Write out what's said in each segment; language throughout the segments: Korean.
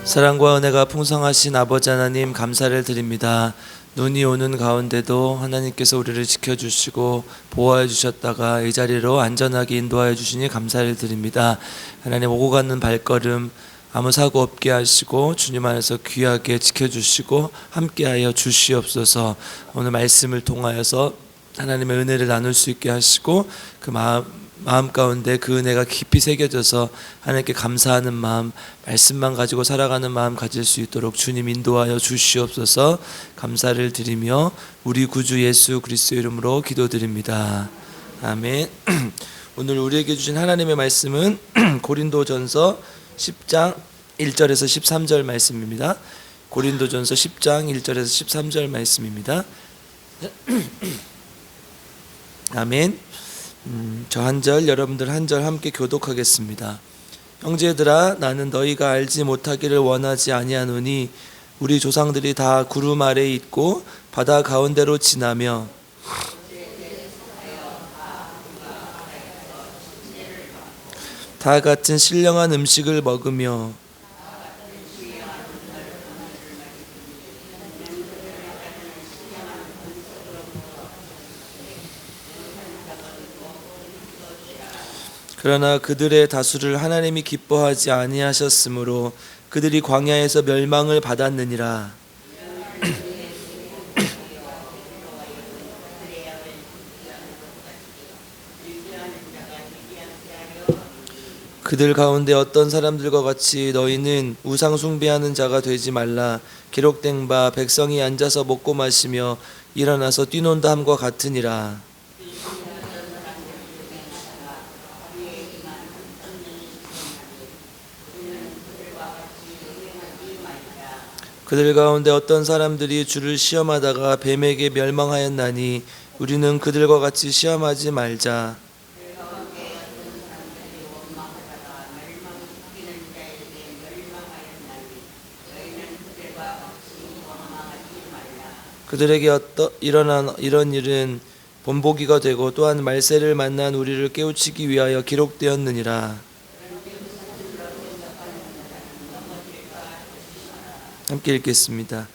사랑과 은혜가 풍성하신 아버지 하나님 감사를 드립니다. 눈이 오는 가운데도 하나님께서 우리를 지켜주시고 보호해 주셨다가 이 자리로 안전하게 인도하여 주시니 감사를 드립니다. 하나님 오고 가는 발걸음 아무 사고 없게 하시고 주님 안에서 귀하게 지켜주시고 함께하여 주시옵소서. 오늘 말씀을 통하여서 하나님의 은혜를 나눌 수 있게 하시고 그 마음 가운데 그 은혜가 깊이 새겨져서 하나님께 감사하는 마음, 말씀만 가지고 살아가는 마음 가질 수 있도록 주님 인도하여 주시옵소서. 감사를 드리며 우리 구주 예수 그리스도의 이름으로 기도드립니다. 아멘. 오늘 우리에게 주신 하나님의 말씀은 고린도전서 10장 1절에서 13절 말씀입니다. 고린도전서 10장 1절에서 13절 말씀입니다. 아멘. 저 한 절, 여러분들 한 절 함께 교독하겠습니다. 형제들아, 나는 너희가 알지 못하기를 원하지 아니하노니 우리 조상들이 다 구름 아래에 있고 바다 가운데로 지나며 다 같은 신령한 음식을 먹으며 그러나 그들의 다수를 하나님이 기뻐하지 아니하셨으므로 그들이 광야에서 멸망을 받았느니라. 그들 가운데 어떤 사람들과 같이 너희는 우상 숭배하는 자가 되지 말라. 기록된 바 백성이 앉아서 먹고 마시며 일어나서 뛰논다 함과 같으니라. 그들 가운데 어떤 사람들이 주를 시험하다가 뱀에게 멸망하였나니 우리는 그들과 같이 시험하지 말자. 그들에게 일어난 이런 일은 본보기가 되고 또한 말세를 만난 우리를 깨우치기 위하여 기록되었느니라. 함께 읽겠습니다.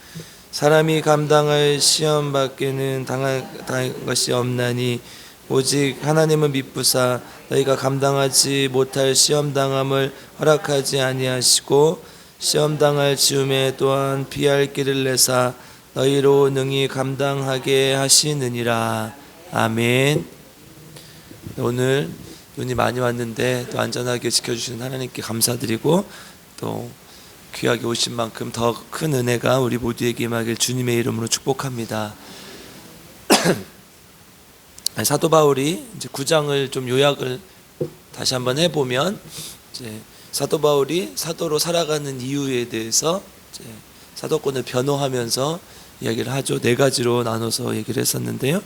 사람이 감당할 시험 밖에는 당할 것이 없나니 오직 하나님은 미쁘사 너희가 감당하지 못할 시험 당함을 허락하지 아니하시고 시험 당할 즈음에 또한 피할 길을 내사 너희로 능히 감당하게 하시느니라. 아멘. 오늘 눈이 많이 왔는데 또 안전하게 지켜주시는 하나님께 감사드리고 또 귀하게 오신 만큼 더 큰 은혜가 우리 모두에게 임하길 주님의 이름으로 축복합니다. 사도 바울이 이제 9장을 좀 요약을 다시 한번 해보면 이제 사도 바울이 사도로 살아가는 이유에 대해서 이제 사도권을 변호하면서 이야기를 하죠. 4가지로 나눠서 얘기를 했었는데요.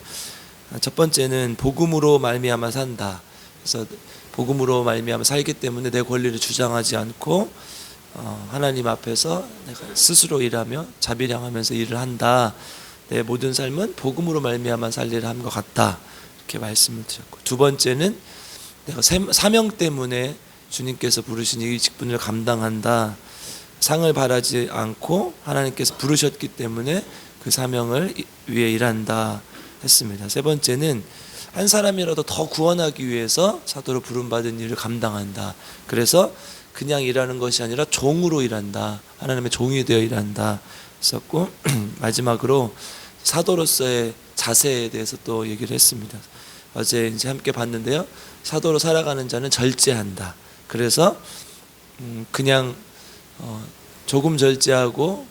첫 번째는 복음으로 말미암아 산다. 그래서 복음으로 말미암아 살기 때문에 내 권리를 주장하지 않고 하나님 앞에서 내가 스스로 일하며 자비량하면서 일을 한다. 내 모든 삶은 복음으로 말미암아 살 일을 한 것 같다. 이렇게 말씀을 드렸고, 두 번째는 내가 사명 때문에 주님께서 부르신 이 직분을 감당한다. 상을 바라지 않고 하나님께서 부르셨기 때문에 그 사명을 위해 일한다 했습니다. 세 번째는 한 사람이라도 더 구원하기 위해서 사도로 부름받은 일을 감당한다. 그래서 그냥 일하는 것이 아니라 종으로 일한다. 하나님의 종이 되어 일한다 했었고, 마지막으로 사도로서의 자세에 대해서 또 얘기를 했습니다. 어제 이제 함께 봤는데요. 사도로 살아가는 자는 절제한다. 그래서 그냥 조금 절제하고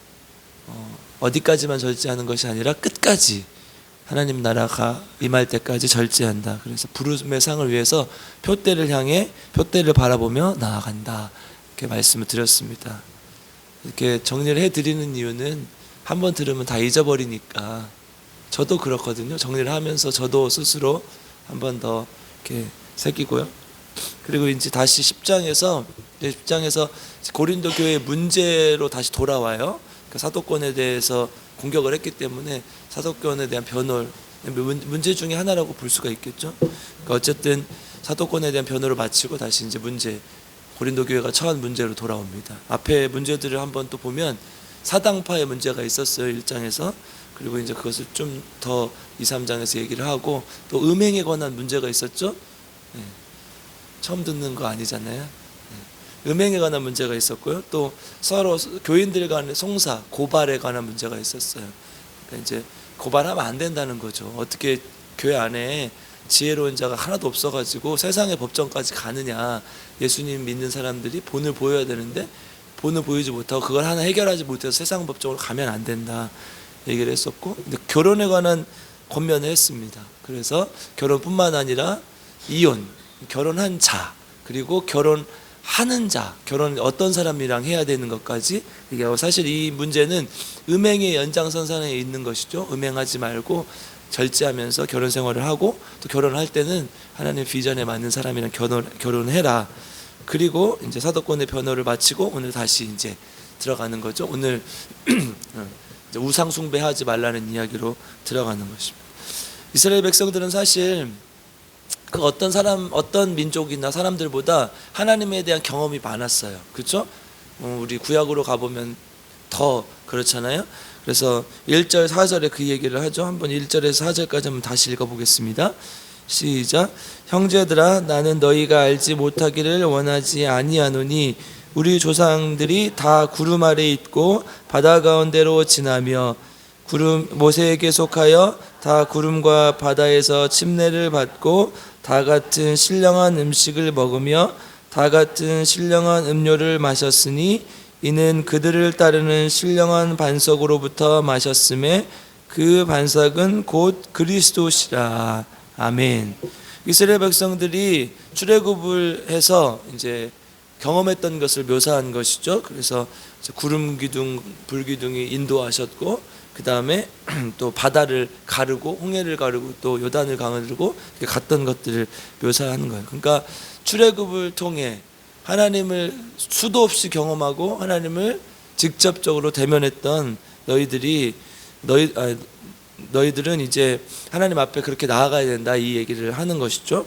어디까지만 절제하는 것이 아니라 끝까지 하나님 나라가 임할 때까지 절제한다. 그래서 부름의 상을 위해서 표대를 향해 표대를 바라보며 나아간다. 이렇게 말씀을 드렸습니다. 이렇게 정리를 해드리는 이유는 한번 들으면 다 잊어버리니까. 저도 그렇거든요. 정리를 하면서 저도 스스로 한 번 더 이렇게 새기고요. 그리고 이제 다시 10장에서 고린도 교회의 문제로 다시 돌아와요. 그러니까 사도권에 대해서 공격을 했기 때문에 사도권에 대한 변호를 문제 중에 하나라고 볼 수가 있겠죠. 그러니까 어쨌든 사도권에 대한 변호를 마치고 다시 이제 문제 고린도 교회가 처한 문제로 돌아옵니다. 앞에 문제들을 한번 또 보면 사당파의 문제가 있었어요. 1장에서. 그리고 이제 그것을 좀 더 2, 3장에서 얘기를 하고 또 음행에 관한 문제가 있었죠. 네. 처음 듣는 거 아니잖아요. 네. 음행에 관한 문제가 있었고요. 또 서로 교인들 간의 송사, 고발에 관한 문제가 있었어요. 그러니까 이제 고발하면 안 된다는 거죠. 어떻게 교회 안에 지혜로운 자가 하나도 없어가지고 세상의 법정까지 가느냐. 예수님 믿는 사람들이 본을 보여야 되는데 본을 보이지 못하고 그걸 하나 해결하지 못해서 세상 법정으로 가면 안 된다 얘기를 했었고, 근데 결혼에 관한 권면을 했습니다. 그래서 결혼뿐만 아니라 이혼, 결혼한 자, 그리고 결혼하는 자, 결혼 어떤 사람이랑 해야 되는 것까지 얘기하고, 사실 이 문제는 음행의 연장선상에 있는 것이죠. 음행하지 말고 절제하면서 결혼 생활을 하고, 또 결혼할 때는 하나님 비전에 맞는 사람이랑 결혼해라. 그리고 이제 사도권의 변호를 마치고 오늘 다시 이제 들어가는 거죠. 오늘 이제 우상 숭배하지 말라는 이야기로 들어가는 것입니다. 이스라엘 백성들은 사실 그 어떤 민족이나 사람들보다 하나님에 대한 경험이 많았어요. 그렇죠? 우리 구약으로 가보면 더 그렇잖아요. 그래서 1절 4절에 그 얘기를 하죠. 한번 1절에서 4절까지 한번 다시 읽어보겠습니다. 시작. 형제들아, 나는 너희가 알지 못하기를 원하지 아니하노니 우리 조상들이 다 구름 아래 있고 바다 가운데로 지나며 모세에게 속하여 다 구름과 바다에서 침례를 받고 다 같은 신령한 음식을 먹으며 다 같은 신령한 음료를 마셨으니 이는 그들을 따르는 신령한 반석으로부터 마셨음에 그 반석은 곧 그리스도시라. 아멘. 이스라엘 백성들이 출애굽을 해서 이제 경험했던 것을 묘사한 것이죠. 그래서 구름 기둥, 불 기둥이 인도하셨고, 그 다음에 또 바다를 가르고 홍해를 가르고 또 요단을 가르고 갔던 것들을 묘사하는 거예요. 그러니까 출애굽을 통해 하나님을 수도 없이 경험하고 하나님을 직접적으로 대면했던 너희들은 이제 하나님 앞에 그렇게 나아가야 된다, 이 얘기를 하는 것이죠.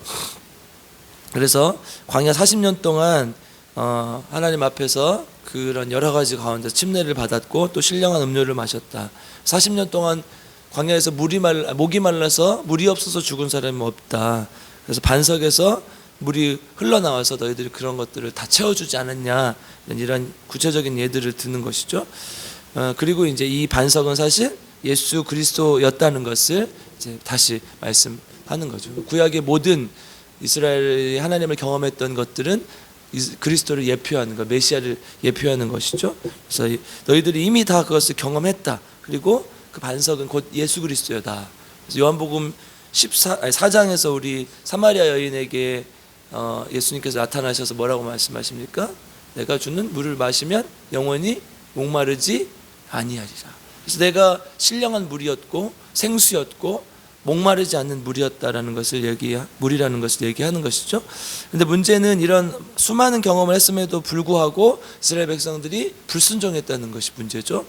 그래서 광야 40년 동안 하나님 앞에서 그런 여러 가지 가운데 침례를 받았고 또 신령한 음료를 마셨다. 40년 동안 광야에서 목이 말라서 물이 없어서 죽은 사람이 없다. 그래서 반석에서 물이 흘러나와서 너희들이 그런 것들을 다 채워주지 않았냐, 이런 구체적인 예들을 드는 것이죠. 그리고 이제 이 반석은 사실 예수 그리스도였다는 것을 이제 다시 말씀하는 거죠. 구약의 모든 이스라엘이 하나님을 경험했던 것들은 그리스도를 예표하는 것, 메시아를 예표하는 것이죠. 그래서 너희들이 이미 다 그것을 경험했다. 그리고 그 반석은 곧 예수 그리스도다. 그래서 요한복음 4장에서 우리 사마리아 여인에게 예수님께서 나타나셔서 뭐라고 말씀하십니까? 내가 주는 물을 마시면 영원히 목마르지 아니하리라. 그래서 내가 신령한 물이었고 생수였고 목마르지 않는 물이었다라는 것을 물이라는 것을 얘기하는 것이죠. 그런데 문제는 이런 수많은 경험을 했음에도 불구하고 이스라엘 백성들이 불순종했다는 것이 문제죠.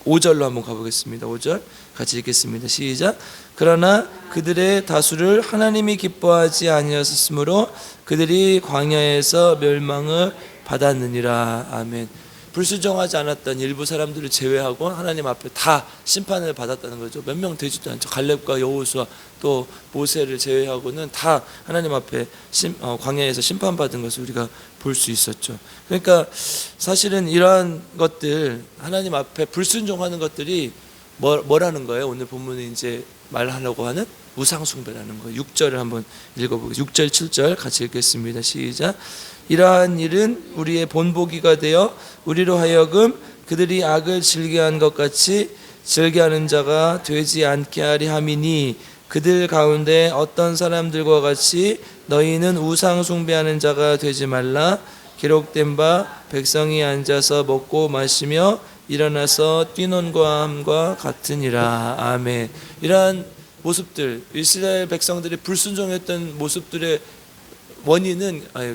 5절로 한번 가보겠습니다. 5절 같이 읽겠습니다. 시작. 그러나 그들의 다수를 하나님이 기뻐하지 아니하셨으므로 그들이 광야에서 멸망을 받았느니라. 아멘. 불순종하지 않았던 일부 사람들을 제외하고 하나님 앞에 다 심판을 받았다는 거죠. 몇 명 되지도 않죠. 갈렙과 여호수아 또 모세를 제외하고는 다 하나님 앞에 광야에서 심판받은 것을 우리가 볼 수 있었죠. 그러니까 사실은 이러한 것들, 하나님 앞에 불순종하는 것들이 뭐라는 거예요? 오늘 본문이 이제 말하려고 하는 우상숭배라는 거예요. 6절을 한번 읽어보겠습니다. 6절 7절 같이 읽겠습니다. 시작. 이러한 일은 우리의 본보기가 되어 우리로 하여금 그들이 악을 즐겨한 것 같이 즐겨하는 자가 되지 않게 하리 함이니 그들 가운데 어떤 사람들과 같이 너희는 우상 숭배하는 자가 되지 말라. 기록된 바 백성이 앉아서 먹고 마시며 일어나서 뛰논과 함과 같으니라. 아멘. 이러한 모습들, 이스라엘 백성들이 불순종했던 모습들의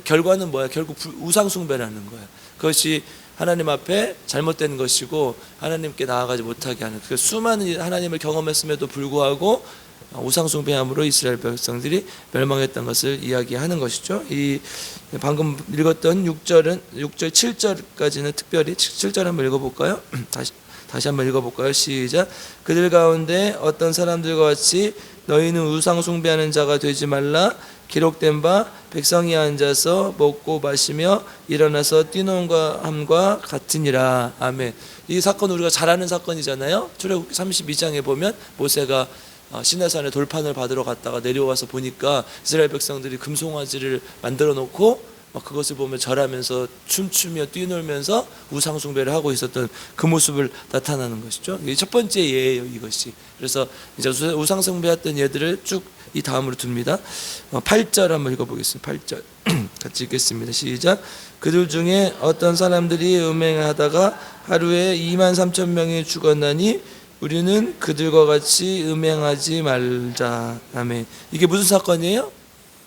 결과는 뭐야? 결국 우상 숭배라는 거야. 그것이 하나님 앞에 잘못된 것이고 하나님께 나아가지 못하게 하는, 그 수많은 하나님을 경험했음에도 불구하고 우상 숭배함으로 이스라엘 백성들이 멸망했던 것을 이야기하는 것이죠. 이 방금 읽었던 6절 7절까지는 특별히 7절 한번 읽어볼까요? 다시 한번 읽어볼까요? 시작. 그들 가운데 어떤 사람들과 같이 너희는 우상 숭배하는 자가 되지 말라. 기록된 바 백성이 앉아서 먹고 마시며 일어나서 뛰노는가 함과 같으니라. 아멘. 이 사건 우리가 잘 아는 사건이잖아요. 출애굽기 32장에 보면 모세가 시내산에 돌판을 받으러 갔다가 내려와서 보니까 이스라엘 백성들이 금송아지를 만들어 놓고 그것을 보며 절하면서 춤추며 뛰놀면서 우상 숭배를 하고 있었던 그 모습을 나타나는 것이죠. 이게 첫 번째 예예요, 이것이. 그래서 이제 우상 숭배했던 예들을 쭉 이 다음으로 둡니다. 8절 한번 읽어보겠습니다. 8절 같이 읽겠습니다. 시작. 그들 중에 어떤 사람들이 음행하다가 하루에 23,000명이 죽었나니 우리는 그들과 같이 음행하지 말자. 아멘. 이게 무슨 사건이에요?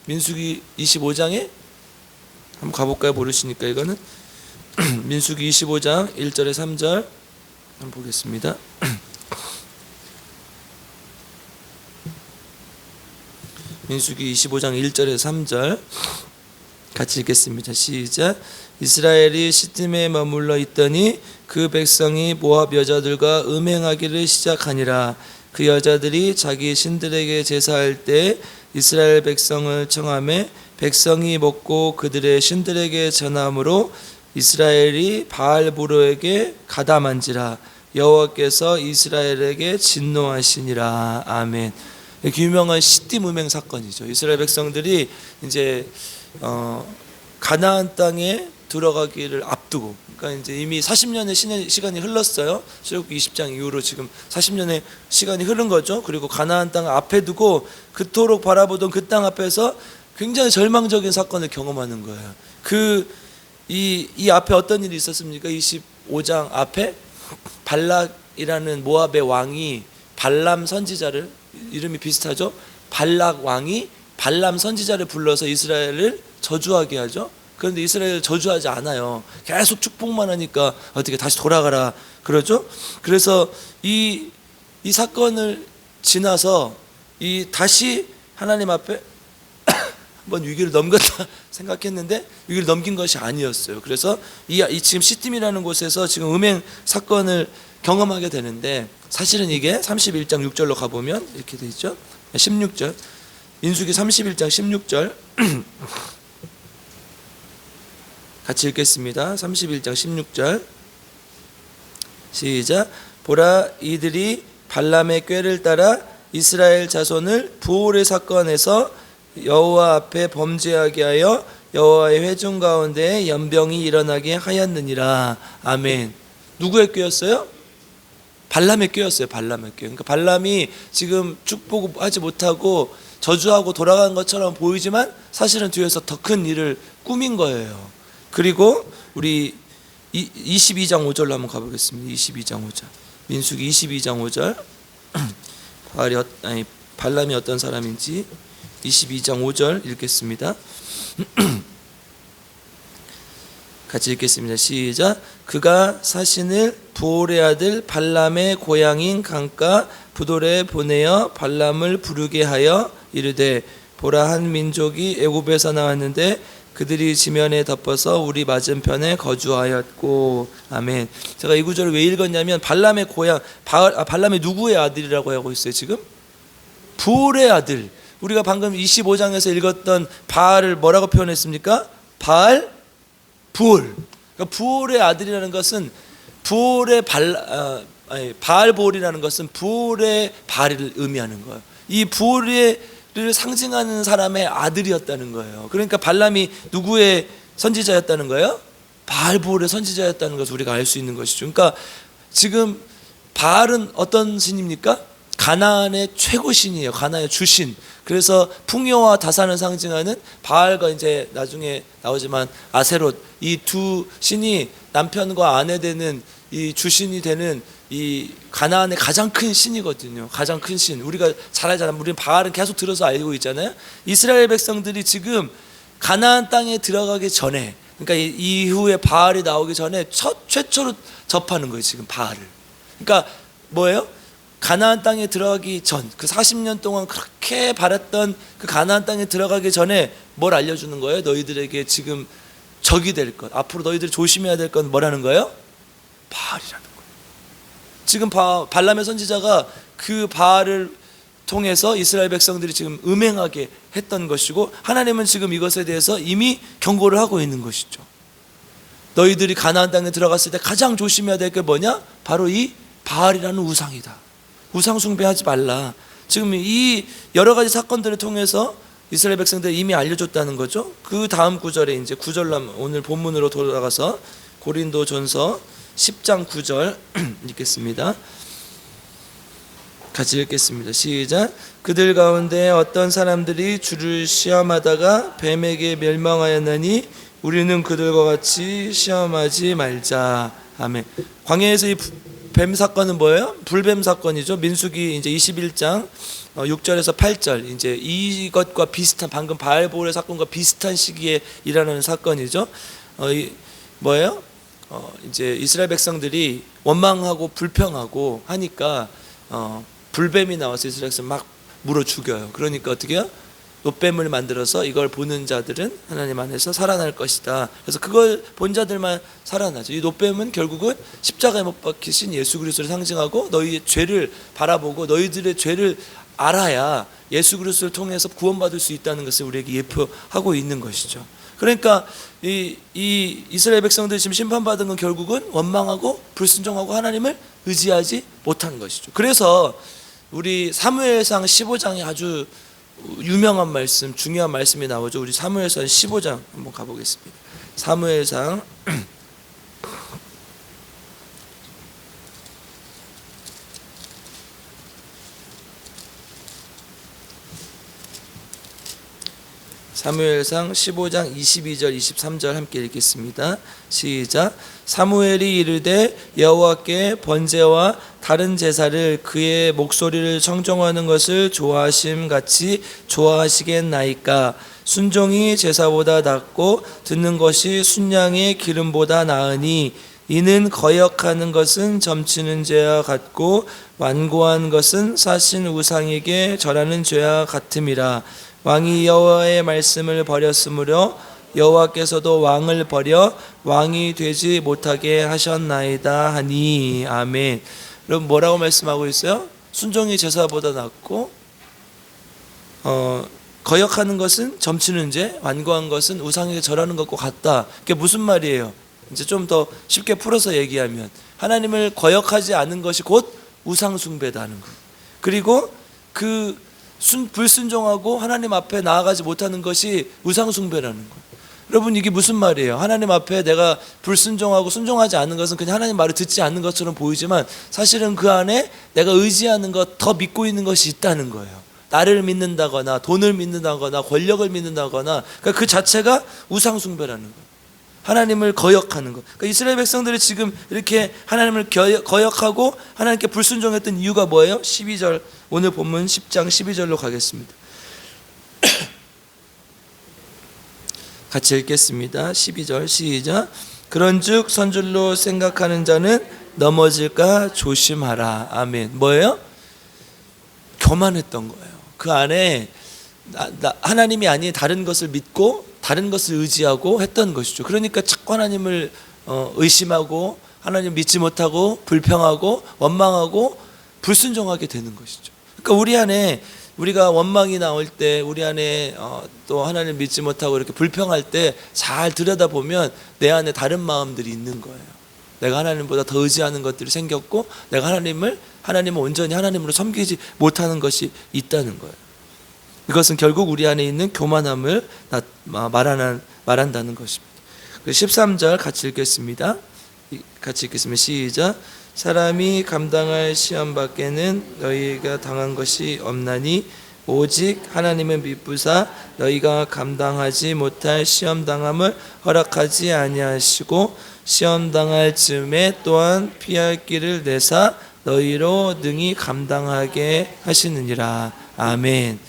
민수기 25장에 한번 가볼까요? 모르시니까 이거는 민수기 25장 1절에 3절 한번 보겠습니다. 민수기 25장 1절에 3절 같이 읽겠습니다. 시작. 이스라엘이 시팀에 머물러 있더니 그 백성이 모압 여자들과 음행하기를 시작하니라. 그 여자들이 자기 신들에게 제사할 때 이스라엘 백성을 청하매 백성이 먹고 그들의 신들에게 전함으로 이스라엘이 바알보로에게 가담한지라. 여호와께서 이스라엘에게 진노하시니라. 아멘. 유명한 시딤 음행 사건이죠. 이스라엘 백성들이 이제 가나안 땅에 들어가기를 앞두고, 그러니까 이제 이미 40년의 시간이 흘렀어요. 출애굽기 20장 이후로 지금 40년의 시간이 흐른 거죠. 그리고 가나안 땅 앞에 두고 그토록 바라보던 그 땅 앞에서 굉장히 절망적인 사건을 경험하는 거예요. 이 앞에 어떤 일이 있었습니까? 25장 앞에 발락이라는 모압의 왕이 발람 선지자를, 이름이 비슷하죠? 발락 왕이 발람 선지자를 불러서 이스라엘을 저주하게 하죠. 그런데 이스라엘을 저주하지 않아요. 계속 축복만 하니까 어떻게 다시 돌아가라 그러죠. 그래서 이 사건을 지나서 다시 하나님 앞에 한번 위기를 넘겼다 생각했는데 위기를 넘긴 것이 아니었어요. 그래서 이 지금 시딤이라는 곳에서 지금 음행 사건을 경험하게 되는데, 사실은 이게 31장 6절로 가보면 이렇게 돼 있죠. 16절 민수기 31장 16절 같이 읽겠습니다. 31장 16절 시작. 보라, 이들이 발람의 꾀를 따라 이스라엘 자손을 부올의 사건에서 여호와 앞에 범죄하게 하여 여호와의 회중 가운데 연병이 일어나게 하였느니라. 아멘. 누구의 꾀였어요? 발람의 꾀였어요. 발람의 꾀. 그러니까 발람이 지금 축복하지 못하고 저주하고 돌아간 것처럼 보이지만 사실은 뒤에서 더 큰 일을 꾸민 거예요. 그리고 우리 22장 5절로 한번 가보겠습니다. 22장 5절 민수기 22장 5절 발람이 어떤 사람인지 22장 5절 읽겠습니다. 같이 읽겠습니다. 시작. 그가 사신을 부올의 아들 발람의 고향인 강가 부돌에 보내어 발람을 부르게 하여 이르되, 보라, 한 민족이 애굽에서 나왔는데 그들이 지면에 덮어서 우리 맞은편에 거주하였고. 아멘. 제가 이 구절을 왜 읽었냐면 발람의 고향, 발람의 누구의 아들이라고 하고 있어요 지금? 부올의 아들. 우리가 방금 25장에서 읽었던 바알을 뭐라고 표현했습니까? 바알 부올. 그러니까 부올의 아들이라는 것은 부올의 바알 부올이라는 것은 부올의 바알을 의미하는 거예요. 이 부올을 상징하는 사람의 아들이었다는 거예요. 그러니까 발람이 누구의 선지자였다는 거예요? 바알 부올의 선지자였다는 것을 우리가 알 수 있는 것이죠. 그러니까 지금 바알은 어떤 신입니까? 가나안의 최고 신이에요. 가나안의 주신. 그래서 풍요와 다산을 상징하는 바알과 이제 나중에 나오지만 아세롯, 이 두 신이 남편과 아내 되는 이 주신이 되는 이 가나안의 가장 큰 신이거든요. 가장 큰 신. 우리가 잘 알잖아요. 우리는 바알은 계속 들어서 알고 있잖아요. 이스라엘 백성들이 지금 가나안 땅에 들어가기 전에, 그러니까 이후에 바알이 나오기 전에 최초로 접하는 거예요. 지금 바알을. 그러니까 뭐예요? 가나안 땅에 들어가기 전, 그 40년 동안 그렇게 바랐던 그 가나안 땅에 들어가기 전에 뭘 알려주는 거예요? 너희들에게 지금 적이 될 것, 앞으로 너희들이 조심해야 될 건 뭐라는 거예요? 바알이라는 거예요. 지금 발람의 선지자가 그 바알을 통해서 이스라엘 백성들이 지금 음행하게 했던 것이고, 하나님은 지금 이것에 대해서 이미 경고를 하고 있는 것이죠. 너희들이 가나안 땅에 들어갔을 때 가장 조심해야 될 게 뭐냐? 바로 이 바알이라는 우상이다. 우상 숭배하지 말라. 지금 이 여러 가지 사건들을 통해서 이스라엘 백성들이 이미 알려줬다는 거죠. 그 다음 구절에 이제 9절로 오늘 본문으로 돌아가서 고린도전서 10장 9절 읽겠습니다. 같이 읽겠습니다. 시작. 그들 가운데 어떤 사람들이 주를 시험하다가 뱀에게 멸망하였나니 우리는 그들과 같이 시험하지 말자. 아멘. 광야에서 이 뱀 사건은 뭐예요? 불뱀 사건이죠. 민수기 이제 21장 6절에서 8절, 이제 이것과 비슷한, 방금 바알보울의 사건과 비슷한 시기에 일어나는 사건이죠. 뭐예요? 이제 이스라엘 백성들이 원망하고 불평하고 하니까 불뱀이 나와서 이스라엘 백성 막 물어 죽여요. 그러니까 어떻게 해요? 놋뱀을 만들어서 이걸 보는 자들은 하나님 안에서 살아날 것이다. 그래서 그걸 본 자들만 살아나죠. 이 놋뱀은 결국은 십자가에 못 박히신 예수 그리스도를 상징하고, 너희의 죄를 바라보고 너희들의 죄를 알아야 예수 그리스도를 통해서 구원받을 수 있다는 것을 우리에게 예표하고 있는 것이죠. 그러니까 이 이스라엘 백성들이 지금 심판받은 건 결국은 원망하고 불순종하고 하나님을 의지하지 못한 것이죠. 그래서 우리 사무엘상 15장이 아주 유명한 말씀, 중요한 말씀이 나오죠. 우리 사무엘상 15장 한번 가보겠습니다. 사무엘상 15장 22절 23절 함께 읽겠습니다. 시작. 사무엘이 이르되 여호와께 번제와 다른 제사를 그의 목소리를 청종하는 것을 좋아하심 같이 좋아하시겠나이까. 순종이 제사보다 낫고 듣는 것이 순양의 기름보다 나으니 이는 거역하는 것은 점치는 죄와 같고 완고한 것은 사신 우상에게 절하는 죄와 같음이라. 왕이 여호와의 말씀을 버렸으므로 여호와께서도 왕을 버려 왕이 되지 못하게 하셨나이다 하니. 아멘. 여러분 뭐라고 말씀하고 있어요? 순종이 제사보다 낫고 거역하는 것은 점치는 죄, 완고한 것은 우상에게 절하는 것과 같다. 그게 무슨 말이에요? 이제 좀 더 쉽게 풀어서 얘기하면 하나님을 거역하지 않은 것이 곧 우상 숭배다는 거예요. 그리고 그 불순종하고 하나님 앞에 나아가지 못하는 것이 우상 숭배라는 거예요. 여러분 이게 무슨 말이에요? 하나님 앞에 내가 불순종하고 순종하지 않는 것은 그냥 하나님 말을 듣지 않는 것처럼 보이지만 사실은 그 안에 내가 의지하는 것, 더 믿고 있는 것이 있다는 거예요. 나를 믿는다거나 돈을 믿는다거나 권력을 믿는다거나, 그러니까 그 자체가 우상 숭배라는 거예요. 하나님을 거역하는 것. 그러니까 이스라엘 백성들이 지금 이렇게 하나님을 거역하고 하나님께 불순종했던 이유가 뭐예요? 12절, 오늘 본문 10장 12절로 가겠습니다. 같이 읽겠습니다. 12절 시작. 그런즉 선줄로 생각하는 자는 넘어질까 조심하라. 아멘. 뭐예요? 교만했던 거예요. 그 안에 하나님이 아닌 다른 것을 믿고 다른 것을 의지하고 했던 것이죠. 그러니까 자꾸 하나님을 의심하고 하나님 믿지 못하고 불평하고 원망하고 불순종하게 되는 것이죠. 그러니까 우리 안에, 우리가 원망이 나올 때, 우리 안에 또 하나님 믿지 못하고 이렇게 불평할 때 잘 들여다보면 내 안에 다른 마음들이 있는 거예요. 내가 하나님보다 더 의지하는 것들이 생겼고 내가 하나님을 온전히 하나님으로 섬기지 못하는 것이 있다는 거예요. 이것은 결국 우리 안에 있는 교만함을 말한다는 것입니다. 13절 같이 읽겠습니다. 시작. 사람이 감당할 시험 밖에는 너희가 당한 것이 없나니 오직 하나님은 미쁘사 너희가 감당하지 못할 시험 당함을 허락하지 아니하시고 시험 당할 즈음에 또한 피할 길을 내사 너희로 능히 감당하게 하시느니라. 아멘.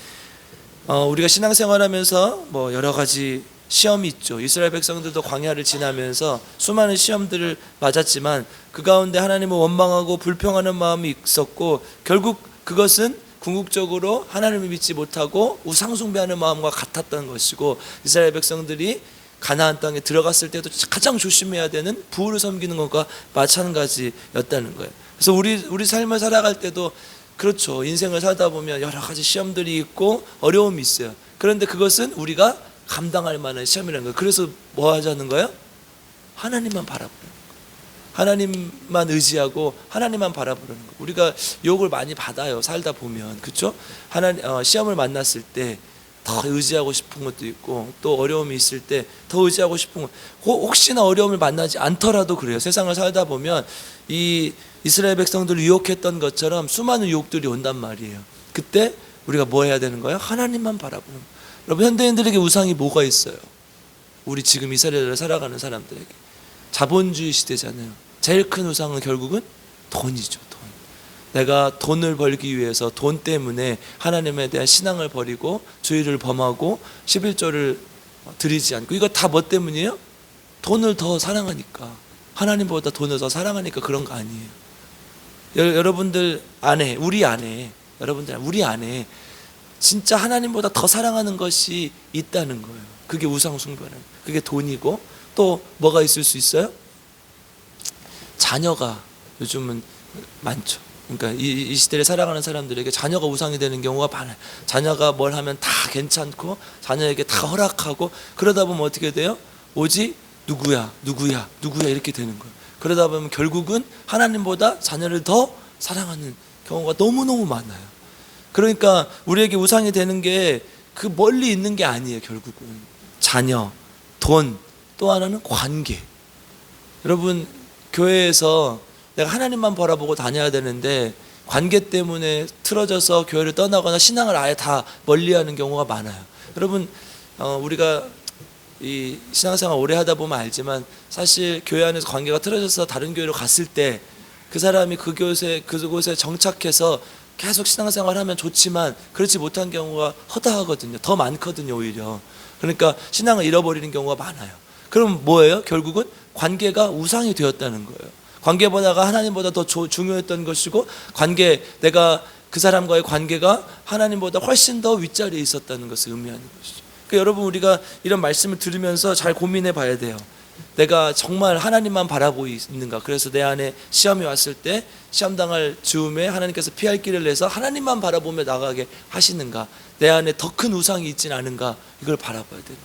우리가 신앙생활하면서 뭐 여러 가지 시험이 있죠. 이스라엘 백성들도 광야를 지나면서 수많은 시험들을 맞았지만 그 가운데 하나님을 원망하고 불평하는 마음이 있었고, 결국 그것은 궁극적으로 하나님을 믿지 못하고 우상숭배하는 마음과 같았던 것이고, 이스라엘 백성들이 가나안 땅에 들어갔을 때도 가장 조심해야 되는 부울을 섬기는 것과 마찬가지였다는 거예요. 그래서 우리 삶을 살아갈 때도 그렇죠. 인생을 살다 보면 여러 가지 시험들이 있고 어려움이 있어요. 그런데 그것은 우리가 감당할 만한 시험이라는 거예요. 그래서 뭐 하자는 거예요? 하나님만 바라보는 거예요. 하나님만 의지하고 하나님만 바라보는 거예요. 우리가 욕을 많이 받아요. 살다 보면. 그렇죠? 시험을 만났을 때 더 의지하고 싶은 것도 있고, 또 어려움이 있을 때 더 의지하고 싶은 것, 혹시나 어려움을 만나지 않더라도 그래요. 세상을 살다 보면 이 이스라엘 백성들을 유혹했던 것처럼 수많은 유혹들이 온단 말이에요. 그때 우리가 뭐 해야 되는 거예요? 하나님만 바라보는 거예요. 여러분, 현대인들에게 우상이 뭐가 있어요? 우리 지금 이스라엘을 살아가는 사람들에게 자본주의 시대잖아요. 제일 큰 우상은 결국은 돈이죠. 돈. 내가 돈을 벌기 위해서 돈 때문에 하나님에 대한 신앙을 버리고 주의를 범하고 11조를 드리지 않고, 이거 다 뭐 때문이에요? 돈을 더 사랑하니까, 하나님보다 돈을 더 사랑하니까 그런 거 아니에요. 여러분들 안에, 우리 안에 진짜 하나님보다 더 사랑하는 것이 있다는 거예요. 그게 우상숭배는, 그게 돈이고, 또 뭐가 있을 수 있어요? 자녀가 요즘은 많죠. 그러니까 이 시대를 살아가는 사람들에게 자녀가 우상이 되는 경우가 많아요. 자녀가 뭘 하면 다 괜찮고 자녀에게 다 허락하고, 그러다 보면 어떻게 돼요? 오직 누구야 이렇게 되는 거예요. 그러다 보면 결국은 하나님보다 자녀를 더 사랑하는 경우가 너무너무 많아요. 그러니까 우리에게 우상이 되는 게 그 멀리 있는 게 아니에요. 결국은 자녀, 돈, 또 하나는 관계. 여러분, 교회에서 내가 하나님만 바라보고 다녀야 되는데 관계 때문에 틀어져서 교회를 떠나거나 신앙을 아예 다 멀리하는 경우가 많아요. 여러분, 우리가 이 신앙생활 오래 하다 보면 알지만, 사실 교회 안에서 관계가 틀어져서 다른 교회로 갔을 때 그 사람이 그곳에 정착해서 계속 신앙생활을 하면 좋지만 그렇지 못한 경우가 허다하거든요. 더 많거든요, 오히려. 그러니까 신앙을 잃어버리는 경우가 많아요. 그럼 뭐예요? 결국은 관계가 우상이 되었다는 거예요. 관계보다가 하나님보다 더 중요했던 것이고, 내가 그 사람과의 관계가 하나님보다 훨씬 더 윗자리에 있었다는 것을 의미하는 것이죠. 그러니까 여러분, 우리가 이런 말씀을 들으면서 잘 고민해 봐야 돼요. 내가 정말 하나님만 바라보고 있는가? 그래서 내 안에 시험이 왔을 때 시험당할 즈음에 하나님께서 피할 길을 내서 하나님만 바라보며 나가게 하시는가? 내 안에 더 큰 우상이 있진 않은가? 이걸 바라봐야 되는 거예요.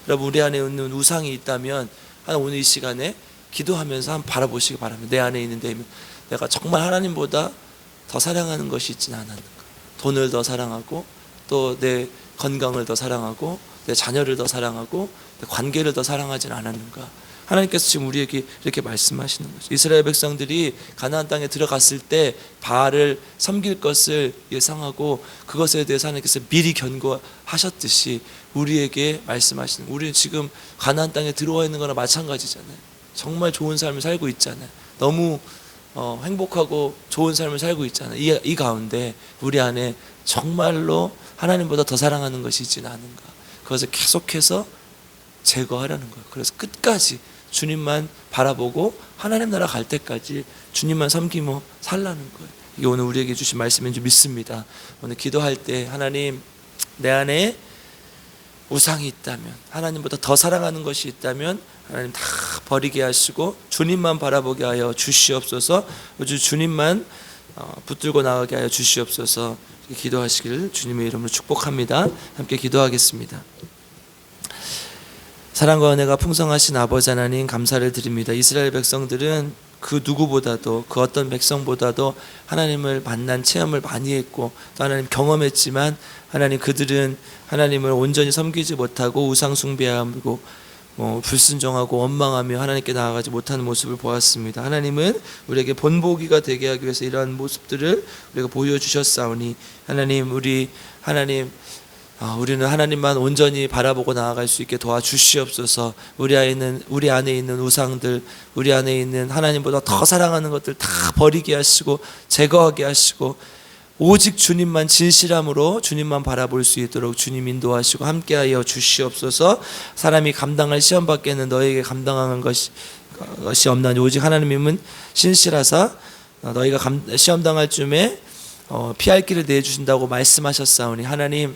여러분, 우리 안에 있는 우상이 있다면 오늘 이 시간에 기도하면서 한번 바라보시기 바랍니다. 내 안에 있는데 내가 정말 하나님보다 더 사랑하는 것이 있지는 않았는가? 돈을 더 사랑하고, 또 내 건강을 더 사랑하고, 내 자녀를 더 사랑하고, 내 관계를 더 사랑하지는 않았는가? 하나님께서 지금 우리에게 이렇게 말씀하시는 거죠. 이스라엘 백성들이 가나안 땅에 들어갔을 때 바알을 섬길 것을 예상하고 그것에 대해서 하나님께서 미리 경고하셨듯이 우리에게 말씀하시는 거예요. 우리는 지금 가나안 땅에 들어와 있는 거나 마찬가지잖아요. 정말 좋은 삶을 살고 있잖아요. 너무 행복하고 좋은 삶을 살고 있잖아요. 이 가운데 우리 안에 정말로 하나님보다 더 사랑하는 것이 있지는 않은가? 그것을 계속해서 제거하라는 거예요. 그래서 끝까지 주님만 바라보고 하나님 나라 갈 때까지 주님만 섬기며 살라는 거예요. 이게 오늘 우리에게 주신 말씀인 줄 믿습니다. 오늘 기도할 때, 하나님, 내 안에 우상이 있다면, 하나님보다 더 사랑하는 것이 있다면 하나님 다 버리게 하시고 주님만 바라보게 하여 주시옵소서. 주님만 붙들고 나가게 하여 주시옵소서. 기도하시기를 주님의 이름으로 축복합니다. 함께 기도하겠습니다. 사랑과 은혜가 풍성하신 아버지 하나님, 감사를 드립니다. 이스라엘 백성들은 그 누구보다도, 그 어떤 백성보다도 하나님을 만난 체험을 많이 했고 또 하나님 경험했지만, 하나님, 그들은 하나님을 온전히 섬기지 못하고 우상 숭배하고 불순종하고 원망하며 하나님께 나아가지 못하는 모습을 보았습니다. 하나님은 우리에게 본보기가 되게 하기 위해서 이러한 모습들을 우리가 보여주셨사오니, 하나님, 우리는 하나님만 온전히 바라보고 나아갈 수 있게 도와주시옵소서. 우리 안에 있는 우상들, 우리 안에 있는 하나님보다 더 사랑하는 것들 다 버리게 하시고 제거하게 하시고, 오직 주님만 진실함으로 주님만 바라볼 수 있도록 주님 인도하시고 함께하여 주시옵소서. 사람이 감당할 시험 밖에는 너에게 감당하는 것이 없나니 오직 하나님은 신실하사 너희가 시험 당할 쯤에 피할 길을 내주신다고 말씀하셨사오니 하나님,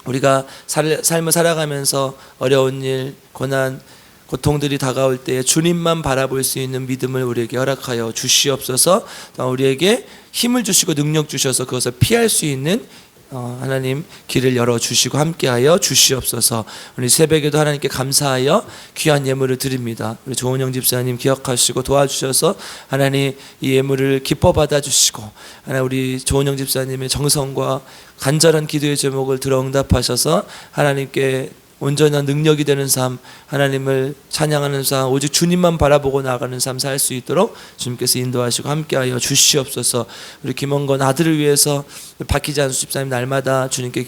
우리가 삶을 살아가면서 어려운 일, 고난, 고통들이 다가올 때에 주님만 바라볼 수 있는 믿음을 우리에게 허락하여 주시옵소서. 우리에게 힘을 주시고 능력 주셔서 그것을 피할 수 있는 하나님 길을 열어주시고 함께하여 주시옵소서. 우리 새벽에도 하나님께 감사하여 귀한 예물을 드립니다. 우리 조은영 집사님 기억하시고 도와주셔서 하나님 이 예물을 기뻐 받아주시고, 하나님 우리 조은영 집사님의 정성과 간절한 기도의 제목을 들어 응답하셔서 하나님께 온전한 능력이 되는 삶, 하나님을 찬양하는 삶, 오직 주님만 바라보고 나아가는 삶 살 수 있도록 주님께서 인도하시고 함께하여 주시옵소서. 우리 김원건 아들을 위해서 박희자 집사님 날마다 주님께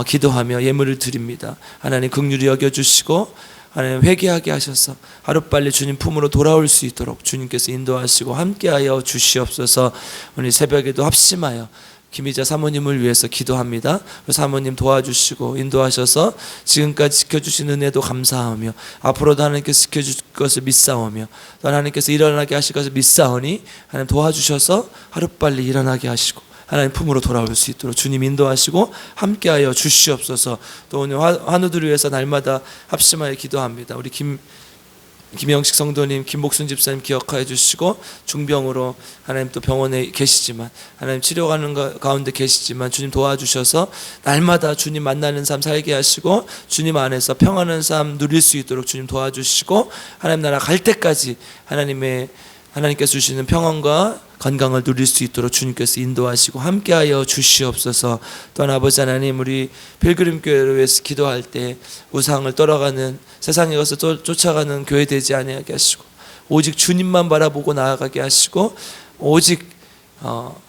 기도하며 예물을 드립니다. 하나님 긍휼히 여겨주시고 하나님 회개하게 하셔서 하루빨리 주님 품으로 돌아올 수 있도록 주님께서 인도하시고 함께하여 주시옵소서. 오늘 새벽에도 합심하여 김희자 사모님을 위해서 기도합니다. 사모님 도와주시고 인도하셔서 지금까지 지켜주신 은혜도 감사하며 앞으로도 하나님께서 지켜줄 것을 믿사오며 또 하나님께서 일어나게 하실 것을 믿사오니 하나님 도와주셔서 하루빨리 일어나게 하시고 하나님 품으로 돌아올 수 있도록 주님 인도하시고 함께하여 주시옵소서. 또 오늘 환우들을 위해서 날마다 합심하여 기도합니다. 우리 김영식 성도님, 김복순 집사님 기억하여 주시고 중병으로 하나님 또 병원에 계시지만 하나님 치료하는 가운데 계시지만 주님 도와주셔서 날마다 주님 만나는 삶 살게 하시고 주님 안에서 평안한 삶 누릴 수 있도록 주님 도와주시고 하나님 나라 갈 때까지 하나님께서 주시는 평안과 건강을 누릴 수 있도록 주님께서 인도하시고 함께하여 주시옵소서. 또한 아버지 하나님, 우리 필그림교회를 위해서 기도할 때 우상을 떨어가는 세상에 가서 쫓아가는 교회 되지 아니하게 하시고 오직 주님만 바라보고 나아가게 하시고 오직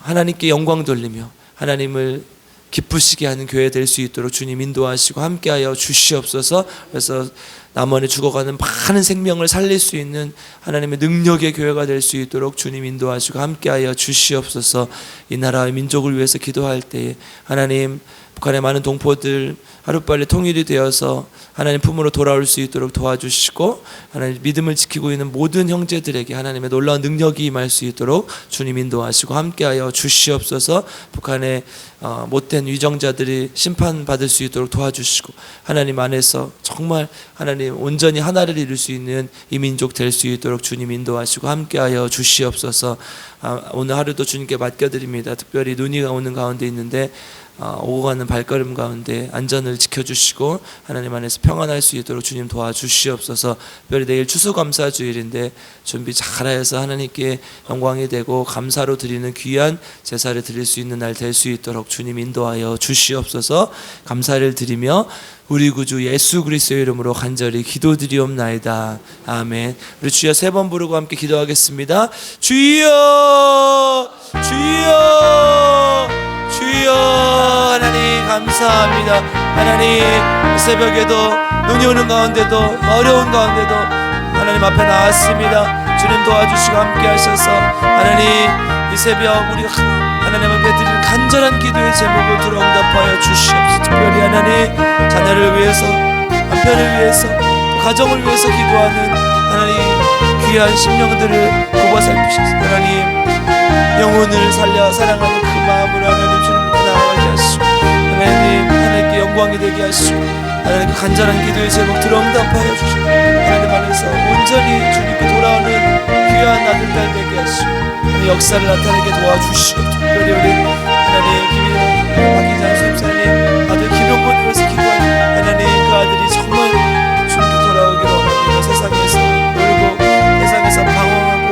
하나님께 영광 돌리며 하나님을 기쁘시게 하는 교회 될 수 있도록 주님 인도하시고 함께하여 주시옵소서. 그래서 남원에 죽어가는 많은 생명을 살릴 수 있는 하나님의 능력의 교회가 될 수 있도록 주님 인도하시고 함께하여 주시옵소서. 이 나라의 민족을 위해서 기도할 때에 하나님 북한의 많은 동포들 하루빨리 통일이 되어서 하나님 품으로 돌아올 수 있도록 도와주시고 하나님 믿음을 지키고 있는 모든 형제들에게 하나님의 놀라운 능력이 임할 수 있도록 주님 인도하시고 함께하여 주시옵소서. 북한의 못된 위정자들이 심판받을 수 있도록 도와주시고 하나님 안에서 정말 하나님 온전히 하나를 이룰 수 있는 이 민족 될 수 있도록 주님 인도하시고 함께하여 주시옵소서. 오늘 하루도 주님께 맡겨드립니다. 특별히 눈이 오는 가운데 있는데 오고 가는 발걸음 가운데 안전을 지켜주시고 하나님 안에서 평안할 수 있도록 주님 도와주시옵소서. 특별히 내일 추수감사주일인데 준비 잘해서 하나님께 영광이 되고 감사로 드리는 귀한 제사를 드릴 수 있는 날 될 수 있도록 주님 인도하여 주시옵소서. 감사를 드리며 우리 구주 예수 그리스도의 이름으로 간절히 기도드리옵나이다. 아멘. 우리 주여 3번 부르고 함께 기도하겠습니다. 주여 주여 주여. 하나님 감사합니다. 하나님 새벽에도 눈이 오는 가운데도 어려운 가운데도 하나님 앞에 나왔습니다. 주님 도와주시고 함께 하셔서 하나님 이 새벽 우리가 하나님 앞에 드리는 간절한 기도의 제목을 들어 응답하여 주시옵소서. 특별히 하나님 자녀를 위해서, 남편을 위해서, 또 가정을 위해서 기도하는 하나님 귀한 심령들을 굽어 살피셔서 하나님 영혼을 살려 사랑하는 그 마음으로 하나님 주님 나아가게 하시고 하나님께 영광이 되게 하시고 하나님 그 간절한 기도의 제목 들어 응답하여 주시고 하나님 안에서 온전히 주님께 돌아오는 귀한 아들 딸 되게 하시고 역사를 나타내게 도와주시고 특별히 우리 하나님 박희자 선생님 아들 김용건을 위해서 기도하는 하나님 그 아들이 정말 주님께 돌아오기를 원합니다. 세상에서 놀고 세상에서 방황하고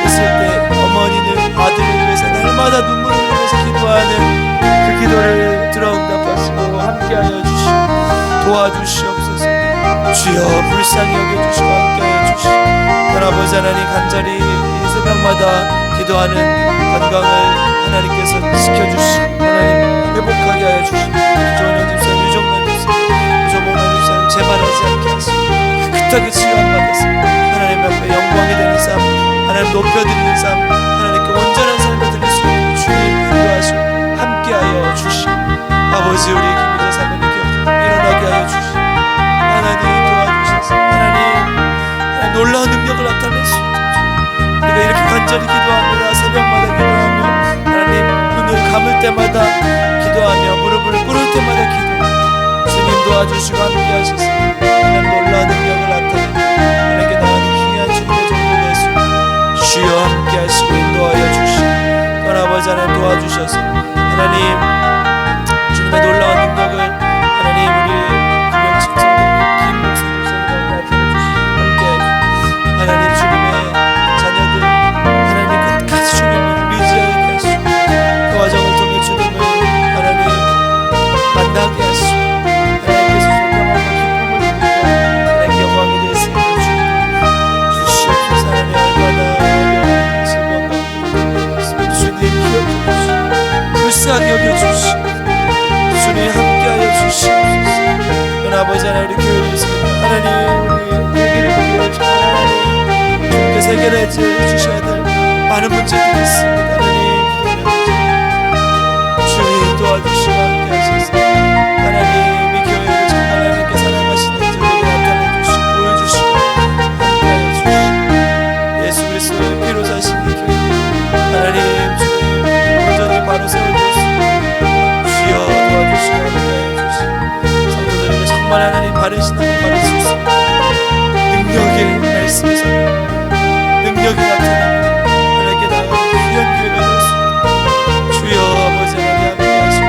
있을 때 어머니는 아들을 위해서 날마다 눈물을 흘리면서 기도하는 그 기도를 들어 응답하시고 함께하여 주시고 도와주시옵소서. 주여 불쌍히 여겨주시고 함께하여 주시고 아버지 하나님 간절히 이 새벽마다 기도하는 건강을 하나님께서 지켜주시고 하나님 회복하게 하여 주시고 조은영 집사님, 유정란 집사님, 조봉란 집사님 재발하지 않게 하시고 깨끗하게 치유받아서 하나님 앞에 영광이 되는 삶, 하나님 높여드리는 삶, 하나님께 온전한 삶을 드릴 수 있는 주님 인도하시고 하여 주시고 아버지 우리 김민재 사모님 일어나게 하여 주시고 하나님 도와주셔서 하나님 놀라운 능력을 나타내시고 우리가 이렇게 간절히 기도합니다. 새벽마다 기도하며 하나님 눈을 감을 때마다 기도하며 무릎을 꿇을 때마다 기도 주님 도와주시고 함께 하셔서 하나님 놀라운 능력을 나타내며 하나님께 나가는 귀한 주님의 종들 예수 주여 함께 하시고 인도하여 주시고 또 아버지 하나님 도와주셔서 하나님 주님의 놀라운 능력을 하나님 우리 금영측정님 긴 목소리로 나타내 주시고 함께 해주시고 하나님 주님의 자녀들 하나님 끝까지 주님을 의지하게 하시고 그 과정을 통해 주님을 하나님 만나게 하시고 하나님께서 존경하고 기쁨을 누리며 하나님 영광에 대해서 주시옵소서. 하나님 얼마나 어려운 질병과 주님 기억해 주시고 불쌍히 여겨주시고 주님 함께하여 주시옵소서. 하나님 아버지 하나님 우리 교회를 위해서 하나님 우리 얘기를 위해서 하나님 주님께서 해결해 주셔야 될 많은 문제들이 있습니다. 하나님 주님 도와주시고 함께하셔서 하나님 이 교회를 정말 하나님께 사랑하시는 저에게 나타내 주시고 보여주시고 함께하여 주시고 예수 그리스도의 피로 사신 이 교회 하나님 주님 온전히 바로 세워주시고 주여 도와주시고 함께하여 주시고 성도들에게 정말 하나님 바른 신앙을 가르칠 수 있는 능력의 말씀에서 능력이 나타나며 하나님께 나아가는 귀한 교회가 되었습니다. 주여 아버지 하나님 함께 하시고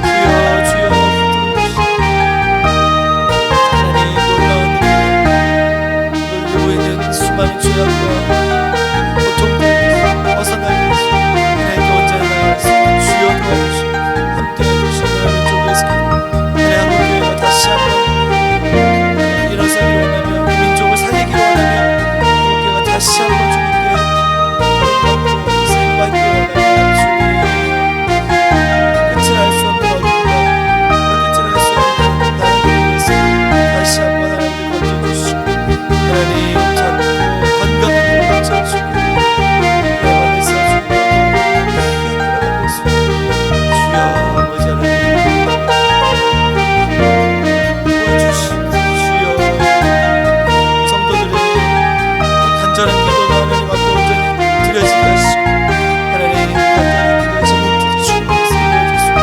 주여 붙들어주시고 하나님 놀라운 능력 놀리고 있는 수많은 죄악과 고통들 벗어나게 하시고 하나님께 온전히 나아갈 수 있는 주여 도와주시고 함께 해주시고 하나님 쪽에서 하나님 한국교회가 다시 한번 일어서기를 원하며 이 민족을 살리기를 원하며 한국교회가 다시 한번 주님께 받고 쓰임받기를 원하며 주님 끝을 알 수 없는 어둠과 끝을 알 수 없는 나라를 위해서 다시 한번 하나님 건져주시고 하나님 작고 건강한 몸을 찾으시고 내 안에서 주여 아버지 하나님 도와주시고 주여 성도들의 간절한 기도가 하나님 앞에 온전히 드려지게 하시고 하나님 간절한 기도의 제목들이 주님을 세워주시고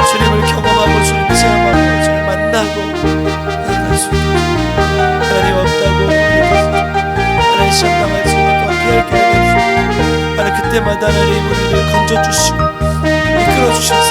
주님을 경험하고 주님을 체험하고 주님을 만나고 나아가시고 하나님 없다고 하나님 시험당할 주님과 함께할 기회를 해주시고 하나님 그때마다 하나님 우리를 건져주시고 이끌어주셔서